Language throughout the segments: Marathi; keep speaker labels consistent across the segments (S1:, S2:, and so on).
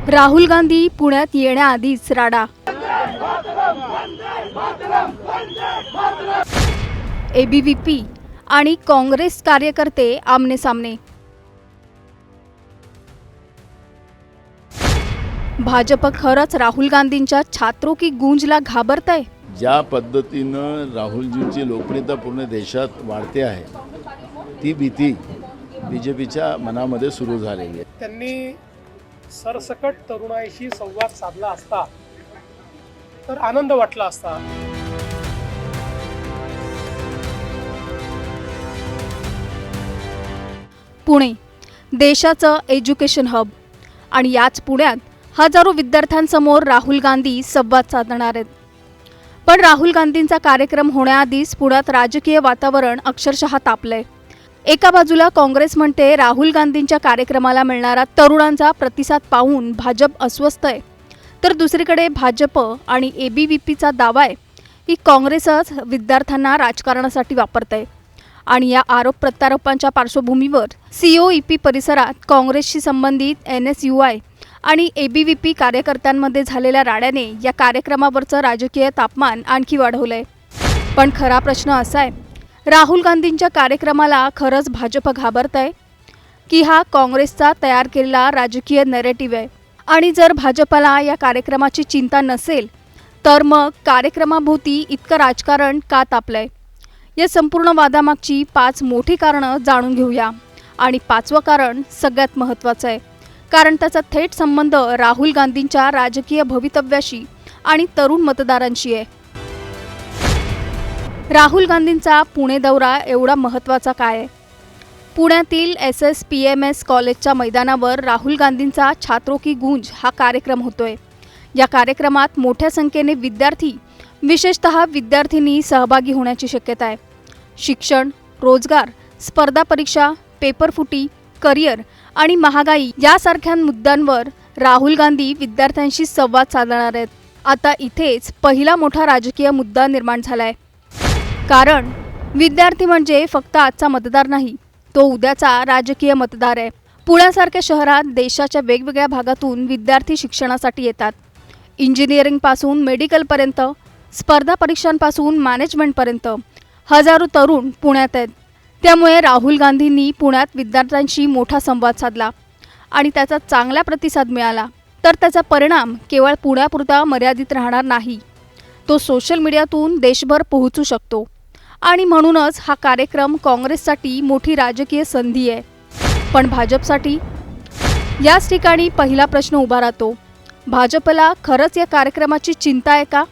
S1: राहुल गांधी पुण्यात येण्याआधीच राडा। एबीव्हीपी आणि काँग्रेस कार्यकर्ते आमने सामने। भाजप खरंच राहुल गांधींच्या छात्रों की गूंजला घाबरतंय?
S2: ज्या पद्धतीनं राहुलजींची लोकप्रियता पूर्ण देशात वाढते आहे ती भीती बीजेपीच्या मनामध्ये सुरू झालेली आहे।
S3: त्यांनी सरसकट तरुणाईशी संवाद साधला असता तर आनंद वाटला असता।
S1: पुणे देशाचं एज्युकेशन हब आणि याच पुण्यात हजारो विद्यार्थ्यांसमोर राहुल गांधी संवाद साधणार आहेत। पण राहुल गांधींचा कार्यक्रम होण्याआधीच पुण्यात राजकीय वातावरण अक्षरशः तापलंय। एका बाजूला काँग्रेस म्हणते राहुल गांधींच्या कार्यक्रमाला मिळणारा तरुणांचा प्रतिसाद पाहून भाजप अस्वस्थ आहे, तर दुसरीकडे भाजप आणि एबीव्हीपीचा दावा आहे की काँग्रेसच विद्यार्थ्यांना राजकारणासाठी वापरते। आणि या आरोप प्रत्यारोपांच्या पार्श्वभूमीवर सीओईपी परिसरात काँग्रेसशी संबंधित एनएसयूआय आणि एबीव्हीपी कार्यकर्त्यांमध्ये झालेल्या राड्याने या कार्यक्रमावरचं राजकीय तापमान आणखी वाढवलंय। पण खरा प्रश्न असा आहे, राहुल गांधींच्या कार्यक्रमाला खरंच भाजप घाबरतंय की हा काँग्रेसचा तयार केलेला राजकीय नॅरेटिव्ह आहे? आणि जर भाजपला या कार्यक्रमाची चिंता नसेल तर मग कार्यक्रमाभोवती इतकं राजकारण का तापलंय? या संपूर्ण वादामागची 5 मोठी कारणं जाणून घेऊया। आणि 5वं कारण सगळ्यात महत्त्वाचं आहे, कारण त्याचा थेट संबंध राहुल गांधींच्या राजकीय भवितव्याशी आणि तरुण मतदारांशी आहे। राहुल गांधींचा पुणे दौरा एवढा महत्त्वाचा काय आहे? पुण्यातील SSPMS कॉलेजच्या मैदानावर राहुल गांधींचा छात्रों की गूंज हा कार्यक्रम होतोय। या कार्यक्रमात मोठ्या संख्येने विद्यार्थी, विशेषतः विद्यार्थिनी सहभागी होण्याची शक्यता आहे। शिक्षण, रोजगार, स्पर्धा परीक्षा, पेपरफुटी, करिअर आणि महागाई यासारख्या मुद्द्यांवर राहुल गांधी विद्यार्थ्यांशी संवाद साधणार आहेत। आता इथेच पहिला मोठा राजकीय मुद्दा निर्माण झालाय, कारण विद्यार्थी म्हणजे फक्त आजचा मतदार नाही, तो उद्याचा राजकीय मतदार आहे। पुण्यासारख्या शहरात देशाच्या वेगवेगळ्या भागातून विद्यार्थी शिक्षणासाठी येतात। इंजिनिअरिंगपासून मेडिकलपर्यंत, स्पर्धा परीक्षांपासून मॅनेजमेंटपर्यंत हजारो तरुण पुण्यात आहेत। त्यामुळे राहुल गांधींनी पुण्यात विद्यार्थ्यांशी मोठा संवाद साधला आणि त्याचा चांगला प्रतिसाद मिळाला तर त्याचा परिणाम केवळ पुण्यापुरता मर्यादित राहणार नाही, तो सोशल मीडियातून देशभर पोहोचू शकतो। आणि म्हणूनच हा कार्यक्रम काँग्रेससाठी मोठी राजकीय संधी आहे। पण भाजपसाठी याच ठिकाणी पहिला प्रश्न उभा राहतो, भाजपला खरंच या कार्यक्रमाची चिंता आहे का?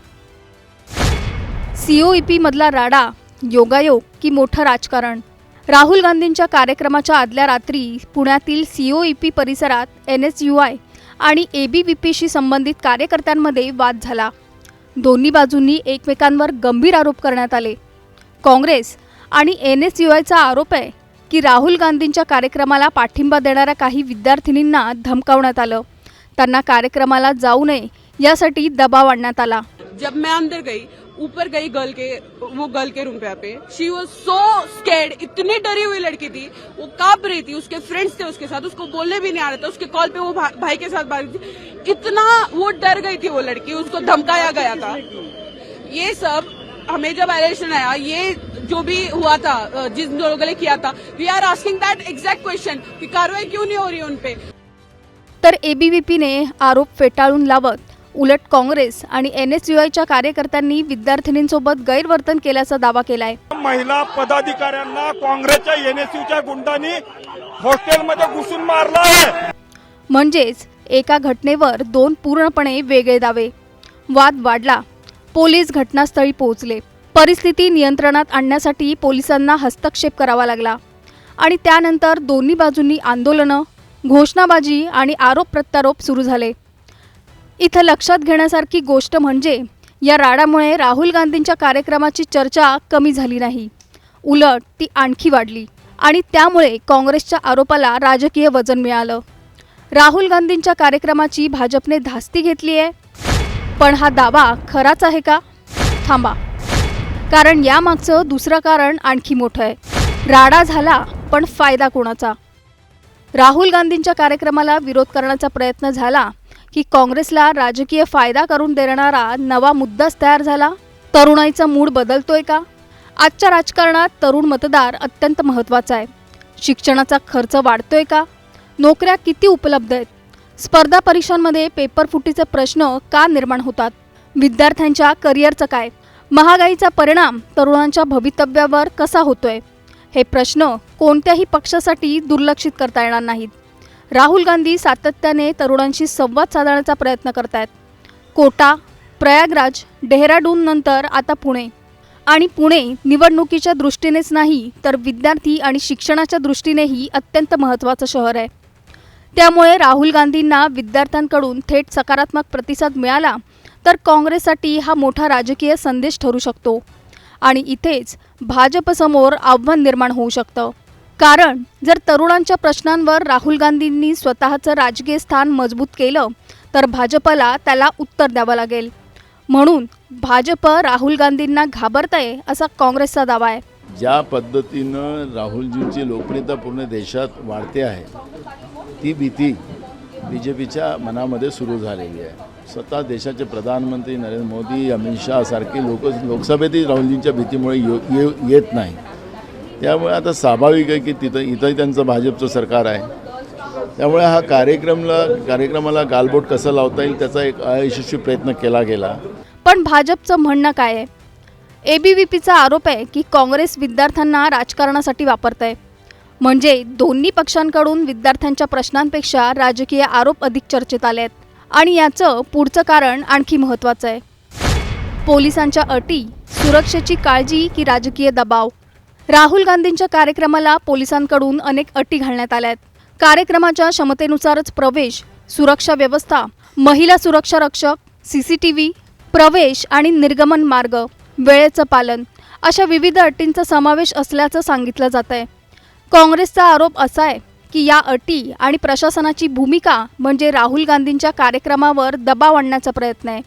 S1: सीओईपी मधला राडा योगायोग की मोठं राजकारण? राहुल गांधींच्या कार्यक्रमाच्या आदल्या रात्री पुण्यातील सीओईपी परिसरात एनएसयूआय आणि एबीव्हीपीशी संबंधित कार्यकर्त्यांमध्ये वाद झाला। दोन्ही बाजूंनी एकमेकांवर गंभीर आरोप करण्यात आले। काँग्रेस आणि एनएसयूआयचा आरोप आहे की राहुल गांधींच्या कार्यक्रमाला पाठिंबा देणाऱ्या काही विद्यार्थिनींना धमकावण्यात आलं, त्यांना कार्यक्रमाला जाऊ नये यासाठी दबाव आणण्यात आला।
S4: जब मैं अंदर गई, ऊपर गई girl K room pay she was so scared, इतनी डरी हुई लड़की थी, वो कांप रही थी। उसके फ्रेंड्स थे उसके साथ, उसको बोलने भी नहीं आ रहा था। उसके कॉल पे वो भाई के साथ बात थी, इतना वो डर गई थी वो लड़की, उसको धमकाया गया था। ये सब हमें जब इलेक्शन आया, ये जो भी हुआ था, जिन लोगों ने किया था, we are asking that exact question कि कार्रवाई क्यों नहीं हो रही उनपे?
S1: तर एबीव्हीपीने आरोप फेटाळून लावत उलट काँग्रेस आणि एनएसयूआयच्या कार्यकर्त्यांनी विद्यार्थिनींसोबत गैरवर्तन केल्याचा दावा केलाय।
S5: महिला पदाधिकाऱ्यांना काँग्रेसच्या एनएसयूच्या गुंडांनी हॉस्टेलमध्ये घुसून मारलं आहे।
S1: म्हणजेच एका घटनेवर 2 पूर्णपणे वेगळे दावे। वाद वाढला, पोलीस घटनास्थळी पोहोचले, परिस्थिती नियंत्रणात आणण्यासाठी पोलिसांना हस्तक्षेप करावा लागला आणि त्यानंतर दोन्ही बाजूंनी आंदोलनं, घोषणाबाजी आणि आरोप प्रत्यारोप सुरू झाले। इथं लक्षात घेण्यासारखी गोष्ट म्हणजे या राडामुळे राहुल गांधींच्या कार्यक्रमाची चर्चा कमी झाली नाही, उलट ती आणखी वाढली आणि त्यामुळे काँग्रेसच्या आरोपाला राजकीय वजन मिळालं। राहुल गांधींच्या कार्यक्रमाची भाजपने धास्ती घेतली आहे, पण हा दावा खराच आहे का? थांबा, कारण यामागचं दुसरं कारण आणखी मोठं आहे। राडा झाला, पण फायदा कोणाचा? राहुल गांधींच्या कार्यक्रमाला विरोध करण्याचा प्रयत्न झाला की काँग्रेसला राजकीय फायदा करून देणारा नवा मुद्दाच तयार झाला? तरुणाईचा मूड बदलतोय का? आजच्या राजकारणात तरुण मतदार अत्यंत महत्त्वाचा आहे. शिक्षणाचा खर्च वाढतोय का? नोकऱ्या किती उपलब्ध आहेत? स्पर्धा परीक्षांमध्ये पेपरफुटीचे प्रश्न का निर्माण होतात? विद्यार्थ्यांच्या करिअरचं काय? महागाईचा परिणाम तरुणांच्या भवितव्यावर कसा होतोय? हे प्रश्न कोणत्याही पक्षासाठी दुर्लक्षित करता येणार नाहीत. राहुल गांधी सातत्याने तरुणांशी संवाद साधण्याचा प्रयत्न करतायत. कोटा, प्रयागराज, डेहराडून नंतर आता पुणे. आणि पुणे निवडणुकीच्या दृष्टीनेच नाही तर विद्यार्थी आणि शिक्षणाच्या दृष्टीनेही अत्यंत महत्त्वाचं शहर आहे. त्यामुळे राहुल गांधींना विद्यार्थ्यांकडून थेट सकारात्मक प्रतिसाद मिळाला तर काँग्रेससाठी हा मोठा राजकीय संदेश ठरू शकतो. आणि इथेच भाजपसमोर आव्हान निर्माण होऊ शकतं. कारण जर तरुणांच्या प्रश्नांवर राहुल गांधींनी स्वतःचं राजकीय स्थान मजबूत केलं तर भाजपला त्याला उत्तर द्यावं लागेल. म्हणून भाजप राहुल गांधींना घाबरतंय असा काँग्रेसचा दावा आहे.
S2: ज्या पद्धतीनं राहुलजींची लोकप्रियता पूर्ण देशात वाढते आहे ती भीती BJPच्या मनामध्ये सुरू झालेली आहे. स्वतः देशाचे प्रधानमंत्री नरेंद्र मोदी, अमित शहा सारखे लोकसभेतही राहुलजींच्या भीतीमुळे येत नाही. त्यामुळे आता स्वाभाविक आहे की इथंही त्यांचं भाजपचं सरकार आहे. त्यामुळे हा कार्यक्रमाला गालबोट कसं लावता येईल त्याचा एक अयशस्वी प्रयत्न केला गेला.
S1: पण भाजपचं म्हणणं काय आहे? ABVPचा आरोप आहे की काँग्रेस विद्यार्थ्यांना राजकारणासाठी वापरतंय. म्हणजे दोन्ही पक्षांकडून विद्यार्थ्यांच्या प्रश्नांपेक्षा राजकीय आरोप अधिक चर्चेत आले आहेत. आणि याचं पुढचं कारण आणखी महत्त्वाचं आहे. पोलिसांच्या अटी, सुरक्षेची काळजी की राजकीय दबाव? राहुल गांधींच्या कार्यक्रमाला पोलिसांकडून अनेक अटी घालण्यात आल्या आहेत. कार्यक्रमाच्या क्षमतेनुसारच प्रवेश, सुरक्षा व्यवस्था, महिला सुरक्षा रक्षक, CCTV, प्रवेश आणि निर्गमन मार्ग, वेळेचं पालन अशा विविध अटींचा समावेश असल्याचं सांगितलं जात आहे. काँग्रेसचा आरोप असा आहे की या अटी आणि प्रशासनाची भूमिका म्हणजे राहुल गांधींच्या कार्यक्रमावर दबाव आणण्याचा प्रयत्न आहे.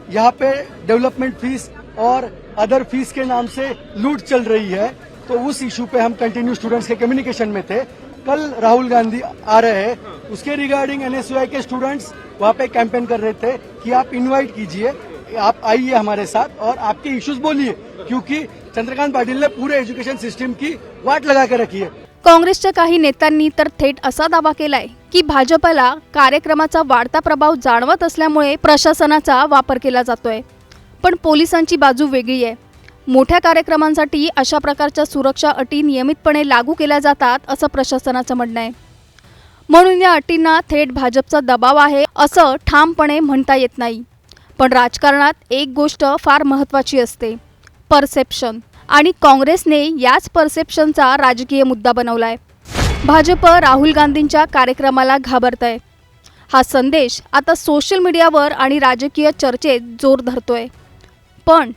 S6: यहाँ पे डेवलपमेंट फीस और अदर फीस के नाम से लूट चल रही है, तो उस इशू पे हम कंटिन्यू स्टूडेंट्स के कम्युनिकेशन में थे. कल राहुल गांधी आ रहे हैं, उसके रिगार्डिंग NSUI के स्टूडेंट्स वहाँ पे कैंपेन कर रहे थे कि आप इनवाइट कीजिए, आप आइए हमारे साथ और आपके इश्यूज बोलिए, क्योंकि चंद्रकांत पाटिल ने पूरे एजुकेशन सिस्टम की वाट लगा के रखी है.
S1: काँग्रेसच्या काही नेत्यांनी तर थेट असा दावा केलाय की भाजपला कार्यक्रमाचा वाढता प्रभाव जाणवत असल्यामुळे प्रशासनाचा वापर केला जातोय. पण पोलिसांची बाजू वेगळी आहे. मोठ्या कार्यक्रमांसाठी अशा प्रकारच्या सुरक्षा अटी नियमितपणे लागू केल्या जातात असं प्रशासनाचं म्हणणं आहे. म्हणून या अटींना थेट भाजपचा दबाव आहे असं ठामपणे म्हणता येत नाही. पण राजकारणात एक गोष्ट फार महत्त्वाची असते, परसेप्शन. आणि काँग्रेसने याच परसेप्शनचा राजकीय मुद्दा बनवलाय. भाजप राहुल गांधींच्या कार्यक्रमाला घाबरतंय. हा संदेश आता सोशल मीडियावर आणि राजकीय चर्चेत जोर धरतोय. पण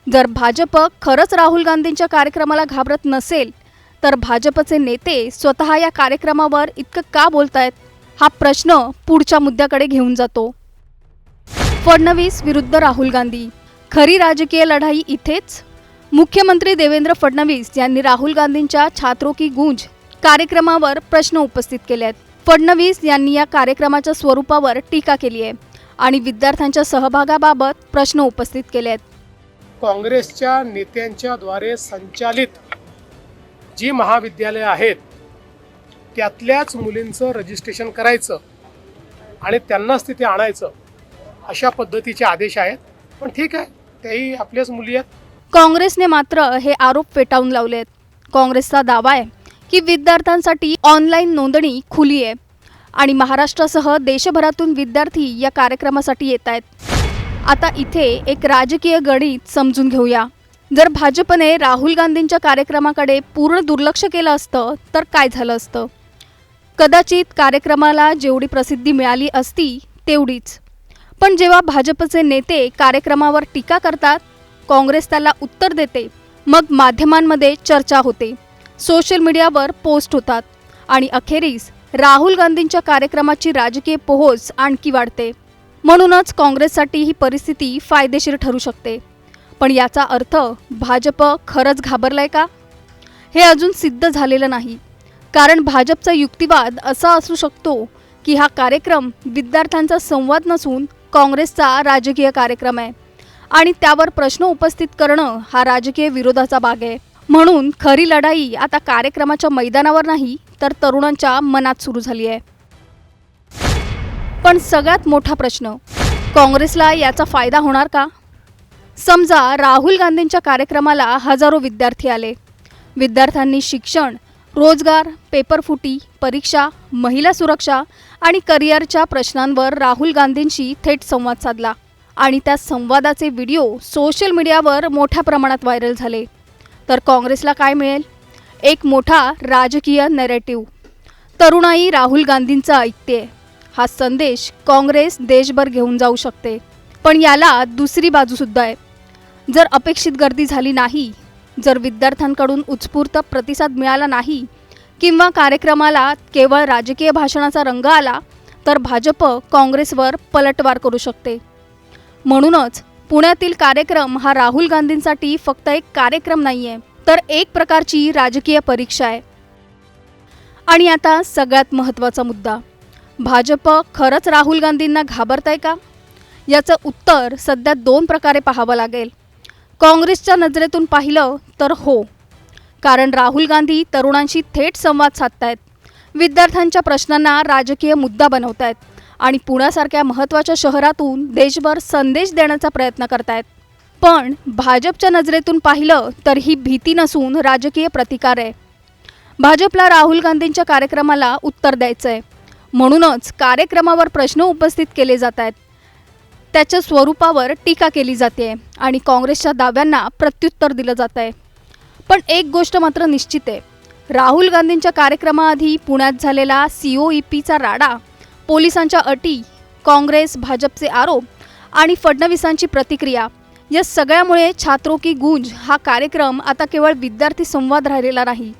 S1: जर भाजप खरंच राहुल गांधींच्या कार्यक्रमाला घाबरत नसेल तर भाजपचे नेते स्वतः या कार्यक्रमावर इतकं का बोलतायत हा प्रश्न पुढच्या मुद्द्याकडे घेऊन जातो. फडणवीस विरुद्ध राहुल गांधी, खरी राजकीय लढाई इथेच. मुख्यमंत्री देवेंद्र फडणवीस यांनी राहुल गांधींच्या छात्रों की गूंज कार्यक्रमावर प्रश्न उपस्थित केले आहेत. फडणवीस यांनी या कार्यक्रमाच्या स्वरूपावर टीका केली आहे आणि विद्यार्थ्यांच्या सहभागाबाबत प्रश्न उपस्थित केले आहेत.
S3: काँग्रेसच्या नेत्यांच्या द्वारे संचालित जी महाविद्यालय आहेत त्यातल्याच मुलींचं रजिस्ट्रेशन करायचं आणि त्यांनाच तिथे आणायचं अशा पद्धतीचे आदेश आहेत. पण ठीक आहे, त्याही आपल्याच मुली आहेत.
S1: काँग्रेसने मात्र हे आरोप फेटाळून लावले आहेत. काँग्रेसचा दावा आहे की विद्यार्थ्यांसाठी ऑनलाईन नोंदणी खुली आहे आणि महाराष्ट्रासह देशभरातून विद्यार्थी या कार्यक्रमासाठी येत आहेत. आता इथे एक राजकीय गणित समजून घेऊया. जर भाजपने राहुल गांधींच्या कार्यक्रमाकडे पूर्ण दुर्लक्ष केलं असतं तर काय झालं असतं? कदाचित कार्यक्रमाला जेवढी प्रसिद्धी मिळाली असती तेवढीच. पण जेव्हा भाजपचे नेते कार्यक्रमावर टीका करतात, काँग्रेस त्याला उत्तर देते, मग माध्यमांमध्ये चर्चा होते, सोशल मीडियावर पोस्ट होतात आणि अखेरीस राहुल गांधींच्या कार्यक्रमाची राजकीय पोहोच आणखी वाढते. म्हणूनच काँग्रेससाठी ही परिस्थिती फायदेशीर ठरू शकते. पण याचा अर्थ भाजप खरंच घाबरलाय का? हे अजून सिद्ध झालेलं नाही. कारण भाजपचा युक्तिवाद असा असू शकतो की हा कार्यक्रम विद्यार्थ्यांचा संवाद नसून काँग्रेसचा राजकीय कार्यक्रम आहे आणि त्यावर प्रश्न उपस्थित करणं हा राजकीय विरोधाचा भाग आहे. म्हणून खरी लढाई आता कार्यक्रमाच्या मैदानावर नाही तर तरुणांच्या मनात सुरू झाली आहे. पण सगळ्यात मोठा प्रश्न, काँग्रेसला याचा फायदा होणार का? समजा राहुल गांधींच्या कार्यक्रमाला हजारो विद्यार्थी आले. विद्यार्थ्यांनी शिक्षण, रोजगार, पेपरफुटी, परीक्षा, महिला सुरक्षा आणि करिअरच्या प्रश्नांवर राहुल गांधींशी थेट संवाद साधला आणि त्या संवादाचे व्हिडिओ सोशल मीडियावर मोठ्या प्रमाणात व्हायरल झाले. तर काँग्रेसला काय मिळेल? एक मोठा राजकीय नॅरेटिव्ह. तरुणाई राहुल गांधींचा ऐकते हा संदेश काँग्रेस देशभर घेऊन जाऊ शकते. पण याला दुसरी बाजूसुद्धा आहे. जर अपेक्षित गर्दी झाली नाही, जर विद्यार्थ्यांकडून उत्स्फूर्त प्रतिसाद मिळाला नाही किंवा कार्यक्रमाला केवळ राजकीय भाषणाचा रंग आला तर भाजप काँग्रेसवर पलटवार करू शकते. म्हणूनच पुण्यातील कार्यक्रम हा राहुल गांधींसाठी फक्त एक कार्यक्रम नाही आहे, तर एक प्रकारची राजकीय परीक्षा आहे. आणि आता सगळ्यात महत्त्वाचा मुद्दा, भाजप खरंच राहुल गांधींना घाबरतंय का? याचं उत्तर सध्या 2 प्रकारे पाहावं लागेल. काँग्रेसच्या नजरेतून पाहिलं तर हो, कारण राहुल गांधी तरुणांशी थेट संवाद साधतायत, विद्यार्थ्यांच्या प्रश्नांना राजकीय मुद्दा बनवतायत आणि पुण्यासारख्या महत्त्वाच्या शहरातून देशभर संदेश देण्याचा प्रयत्न करतायत. पण भाजपच्या नजरेतून पाहिलं तर ही भीती नसून राजकीय प्रतिकार आहे. भाजपला राहुल गांधींच्या कार्यक्रमाला उत्तर द्यायचं आहे, म्हणूनच कार्यक्रमावर प्रश्न उपस्थित केले जात आहेत, त्याच्या स्वरूपावर टीका केली जाते आणि काँग्रेसच्या दाव्यांना प्रत्युत्तर दिलं जात आहे. पण एक गोष्ट मात्र निश्चित आहे, राहुल गांधींच्या कार्यक्रमाआधी पुण्यात झालेला COEPचा राडा, पोलिसांच्या अटी, काँग्रेस भाजपचे आरोप आणि फडणवीसांची प्रतिक्रिया, या सगळ्यामुळे छात्रों की गूंज हा कार्यक्रम आता केवळ विद्यार्थी संवाद राहिलेला नाही,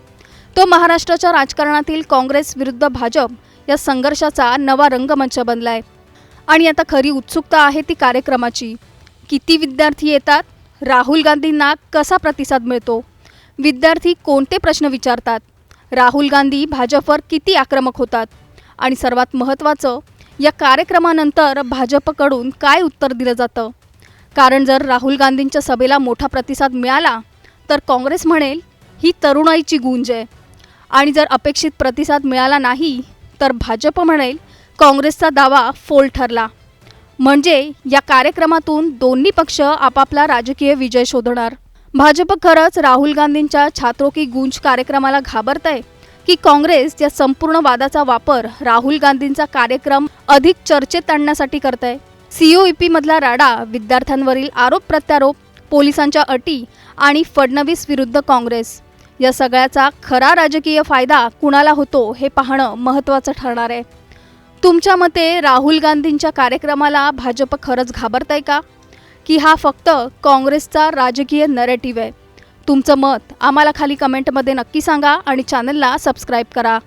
S1: तो महाराष्ट्राच्या राजकारणातील काँग्रेस विरुद्ध भाजप या संघर्षाचा नवा रंगमंच बनला आहे. आणि आता खरी उत्सुकता आहे ती कार्यक्रमाची. किती विद्यार्थी येतात? राहुल गांधींना कसा प्रतिसाद मिळतो? विद्यार्थी कोणते प्रश्न विचारतात? राहुल गांधी भाजपवर किती आक्रमक होतात? आणि सर्वात महत्त्वाचं, या कार्यक्रमानंतर भाजपकडून काय उत्तर दिलं जातं? कारण जर राहुल गांधींच्या सभेला मोठा प्रतिसाद मिळाला तर काँग्रेस म्हणेल ही तरुणाईची गूंज आहे, आणि जर अपेक्षित प्रतिसाद मिळाला नाही तर भाजप म्हणेल काँग्रेसचा दावा फोल ठरला. म्हणजे या कार्यक्रमातून दोन्ही पक्ष आपापला राजकीय विजय शोधणार. भाजप खरंच राहुल गांधींच्या छात्रों की गूंज कार्यक्रमाला घाबरतंय की काँग्रेस या संपूर्ण वादाचा वापर राहुल गांधींचा कार्यक्रम अधिक चर्चेत आणण्यासाठी करतंय? COEP मधला राडा, विद्यार्थ्यांवरील आरोप प्रत्यारोप, पोलिसांच्या अटी आणि फडणवीस विरुद्ध काँग्रेस, या सगळ्याचा खरा राजकीय फायदा कुणाला होतो हे पाहणं महत्त्वाचं ठरणार आहे. तुमच्या मते राहुल गांधींच्या कार्यक्रमाला भाजप खरंच घाबरतंय का, की हा फक्त काँग्रेसचा राजकीय नॅरेटिव्ह आहे? तुमचं मत आम्हाला खाली कमेंटमध्ये नक्की सांगा आणि चॅनलला सबस्क्राईब करा.